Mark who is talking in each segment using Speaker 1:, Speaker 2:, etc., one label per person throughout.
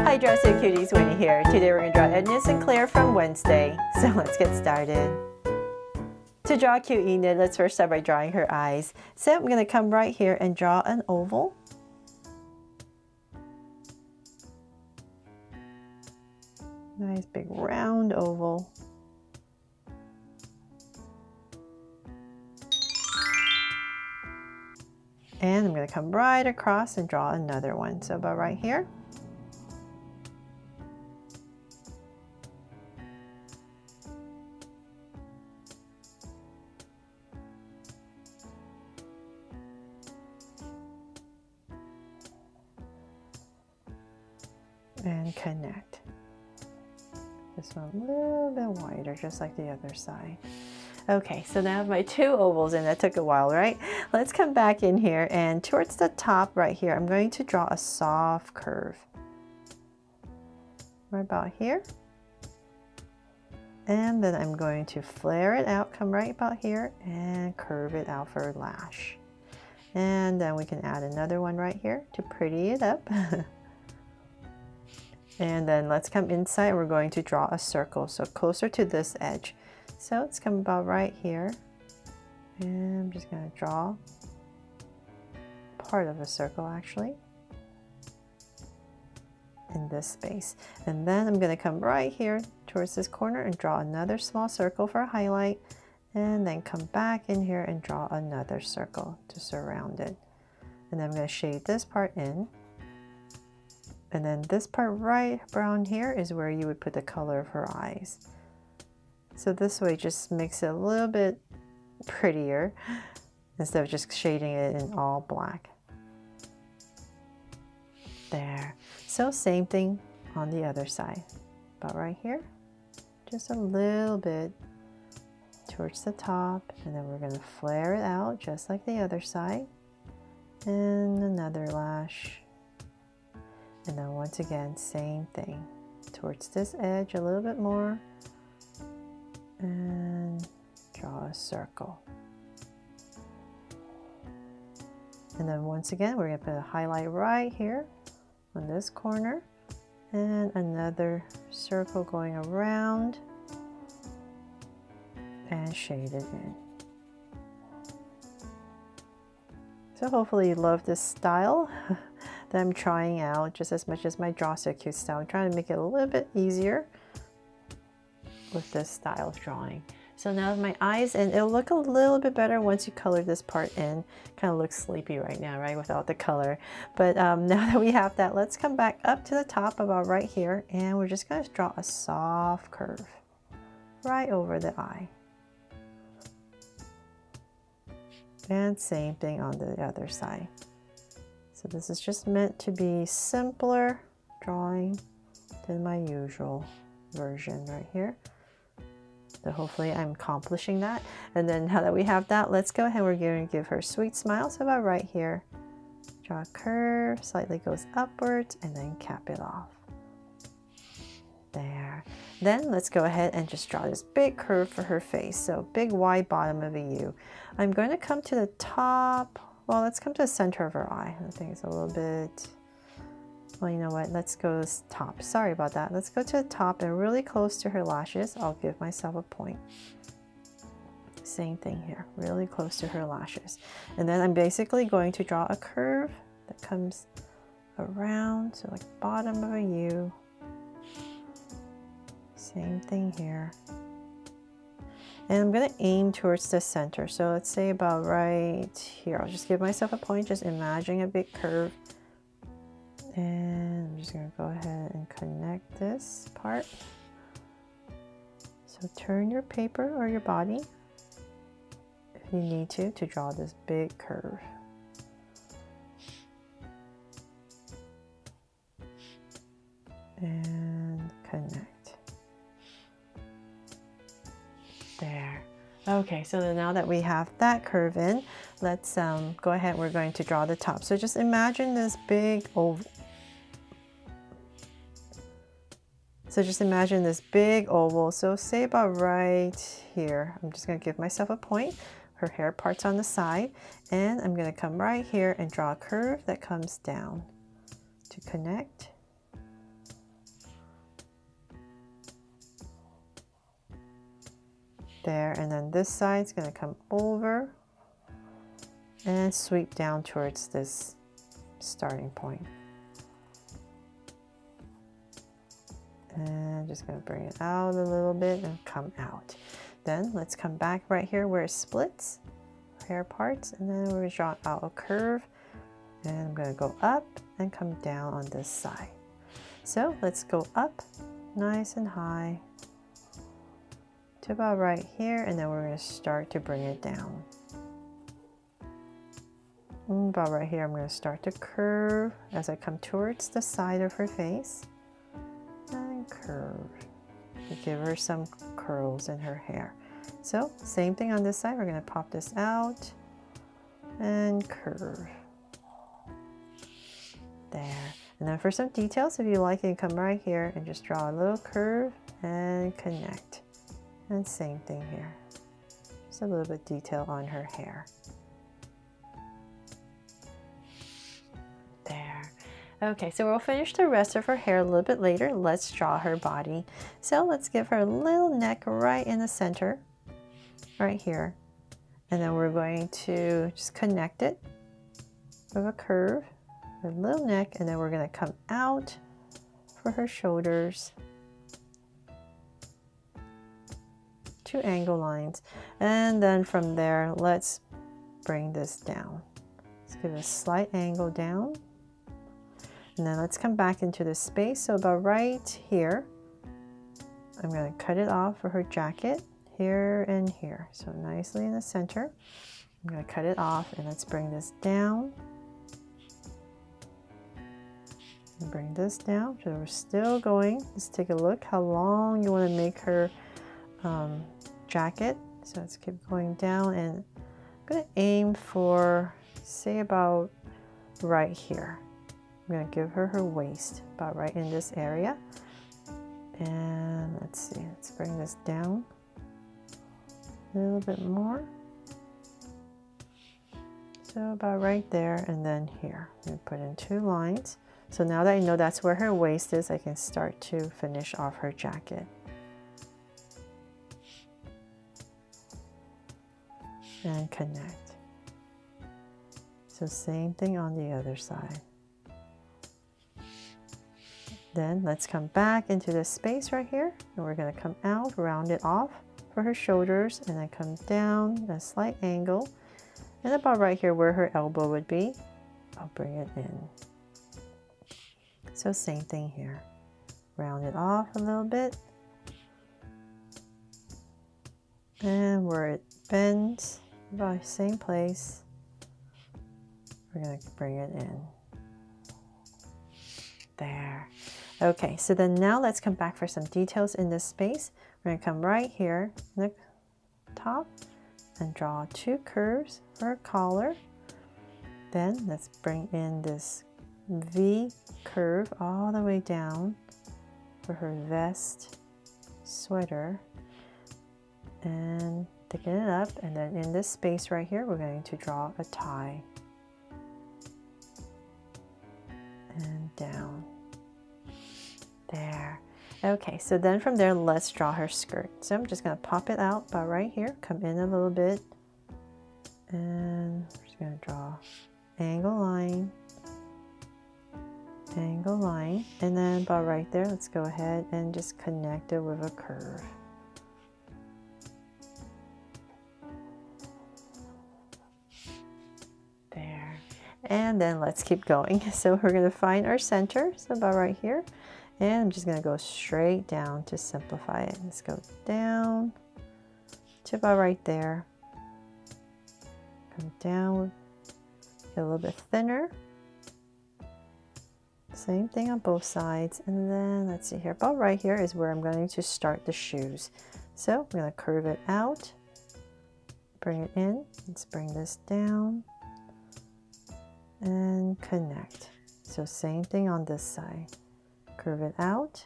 Speaker 1: Hi Draw So Cuties, Winnie here. Today we're going to draw Enid Sinclair from Wednesday. So let's get started. To draw cute Enid, let's first start by drawing her eyes. So I'm going to come right here and draw an oval. Nice big round oval. And I'm going to come right across and draw another one. So about right here. And connect. This one a little bit wider, just like the other side. Okay, so now I have my two ovals, and that took a while, right? Let's come back in here, and towards the top right here, I'm going to draw a soft curve. Right about here. And then I'm going to flare it out, come right about here, and curve it out for a lash. And then we can add another one right here to pretty it up. And then let's come inside. We're going to draw a circle, so closer to this edge. So let's come about right here. And I'm just going to draw part of a circle actually in this space. And then I'm going to come right here towards this corner and draw another small circle for a highlight. And then come back in here and draw another circle to surround it. And then I'm going to shade this part in. And then this part right around here is where you would put the color of her eyes. So this way just makes it a little bit prettier instead of just shading it in all black. There. So same thing on the other side. About right here. Just a little bit towards the top. And then we're going to flare it out just like the other side. And another lash. And then once again, same thing. Towards this edge a little bit more. And draw a circle. And then once again, we're going to put a highlight right here on this corner. And another circle going around. And shade it in. So hopefully you love this style that I'm trying out just as much as my Draw So Cute style. I'm trying to make it a little bit easier with this style of drawing. So now my eyes, and it'll look a little bit better once you color this part in. Kind of looks sleepy right now, right, without the color. But now that we have that, let's come back up to the top about right here, and we're just going to draw a soft curve right over the eye. And same thing on the other side. So this is just meant to be simpler drawing than my usual version right here. So hopefully I'm accomplishing that. And then now that we have that, let's go ahead. We're going to give her a sweet smile. So about right here, draw a curve, slightly goes upwards, and then cap it off. There. Then let's go ahead and just draw this big curve for her face. So big wide bottom of a U. I'm going to come to the top. Well, let's come to the center of her eye. I think it's a little bit, well, you know what? Let's go top. Sorry about that. Let's go to the top and really close to her lashes. I'll give myself a point. Same thing here, really close to her lashes. And then I'm basically going to draw a curve that comes around, so like bottom of a U. Same thing here. And I'm going to aim towards the center. So let's say about right here. I'll just give myself a point, just imagining a big curve. And I'm just going to go ahead and connect this part. So turn your paper or your body, if you need to draw this big curve. And connect. There. Okay, so then now that we have that curve in, let's go ahead. We're going to draw the top. So just imagine this big oval. So just imagine this big oval. So say about right here. I'm just going to give myself a point. Her hair part's on the side. And I'm going to come right here and draw a curve that comes down to connect. There, and then this side's gonna come over and sweep down towards this starting point. And just gonna bring it out a little bit and come out. Then let's come back right here where it splits, hair parts, and then we're gonna draw out a curve. And I'm gonna go up and come down on this side. So let's go up nice and high to about right here, and then we're gonna start to bring it down. And about right here, I'm gonna start to curve as I come towards the side of her face. And curve to give her some curls in her hair. So same thing on this side, we're going to pop this out and curve. There. And then for some details, if you like, you can come right here and just draw a little curve and connect. And same thing here. Just a little bit detail on her hair. There. Okay, so we'll finish the rest of her hair a little bit later. Let's draw her body. So let's give her a little neck right in the center, right here. And then we're going to just connect it with a curve, a little neck, and then we're going to come out for her shoulders. 2 angle lines. And then from there, let's bring this down. Let's give it a slight angle down. And then let's come back into this space. So about right here, I'm going to cut it off for her jacket, here and here. So nicely in the center. I'm going to cut it off, and let's bring this down. And bring this down. So we're still going. Let's take a look how long you want to make her jacket. So let's keep going down, and I'm going to aim for, say, about right here. I'm going to give her her waist about right in this area. And let's see, let's bring this down a little bit more. So about right there, and then here. I'm going to put in 2 lines. So now that I know that's where her waist is, I can start to finish off her jacket. And connect. So same thing on the other side. Then let's come back into this space right here, and we're going to come out, round it off for her shoulders, and then come down a slight angle, and about right here where her elbow would be, I'll bring it in. So same thing here, round it off a little bit, and where it bends, about the same place, we're going to bring it in. There. Okay, so then now let's come back for some details in this space. We're going to come right here in the top and draw 2 curves for a collar. Then let's bring in this V curve all the way down for her vest, sweater, and thicken it up. And then in this space right here, we're going to draw a tie. And down. There. Okay, so then from there, let's draw her skirt. So I'm just going to pop it out about right here, come in a little bit, and we're just going to draw angle line, and then about right there, let's go ahead and just connect it with a curve. There. And then let's keep going. So we're going to find our center, so about right here. And I'm just going to go straight down to simplify it. Let's go down to about right there. Come down, get a little bit thinner. Same thing on both sides. And then let's see here, about right here is where I'm going to start the shoes. So I'm going to curve it out, bring it in. Let's bring this down and connect. So same thing on this side. Curve it out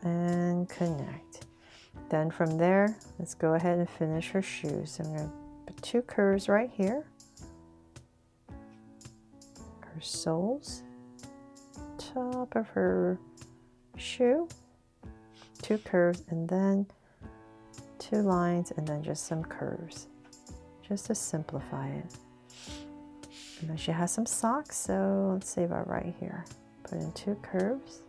Speaker 1: and connect. Then from there, let's go ahead and finish her shoes. So I'm going to put 2 curves right here. Her soles, top of her shoe, 2 curves and then 2 lines and then just some curves, just to simplify it. And then she has some socks, so let's see about right here. Put in 2 curves.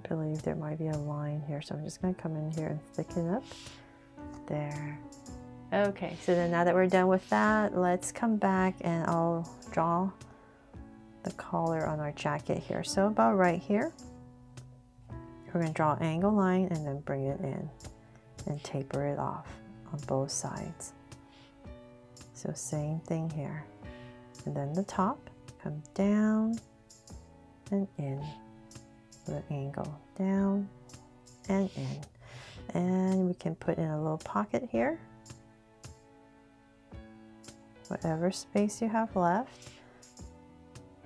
Speaker 1: I believe there might be a line here, so I'm just going to come in here and thicken up. There. Okay, so then now that we're done with that, let's come back and I'll draw the collar on our jacket here. So about right here, we're going to draw an angle line and then bring it in and taper it off on both sides. So same thing here. And then the top, come down and in with an angle, down and in. And we can put in a little pocket here, whatever space you have left.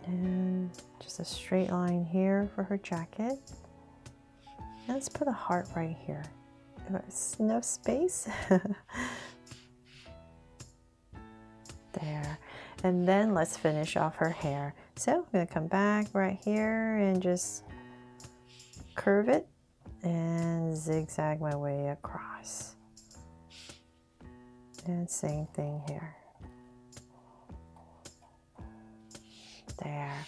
Speaker 1: And just a straight line here for her jacket. And let's put a heart right here. There's no space. There. And then let's finish off her hair. So I'm going to come back right here and just curve it and zigzag my way across. And same thing here. There.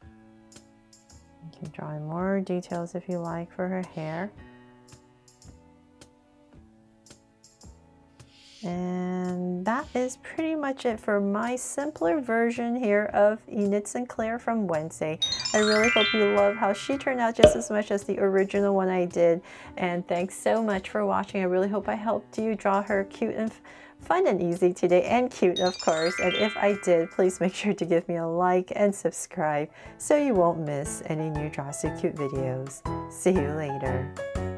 Speaker 1: You can draw in more details if you like for her hair. And that is pretty much it for my simpler version here of Enid Sinclair from Wednesday. I really hope you love how she turned out just as much as the original one I did. And thanks so much for watching. I really hope I helped you draw her cute and fun and easy today, and cute of course. And if I did, please make sure to give me a like and subscribe so you won't miss any new Draw So Cute videos. See you later.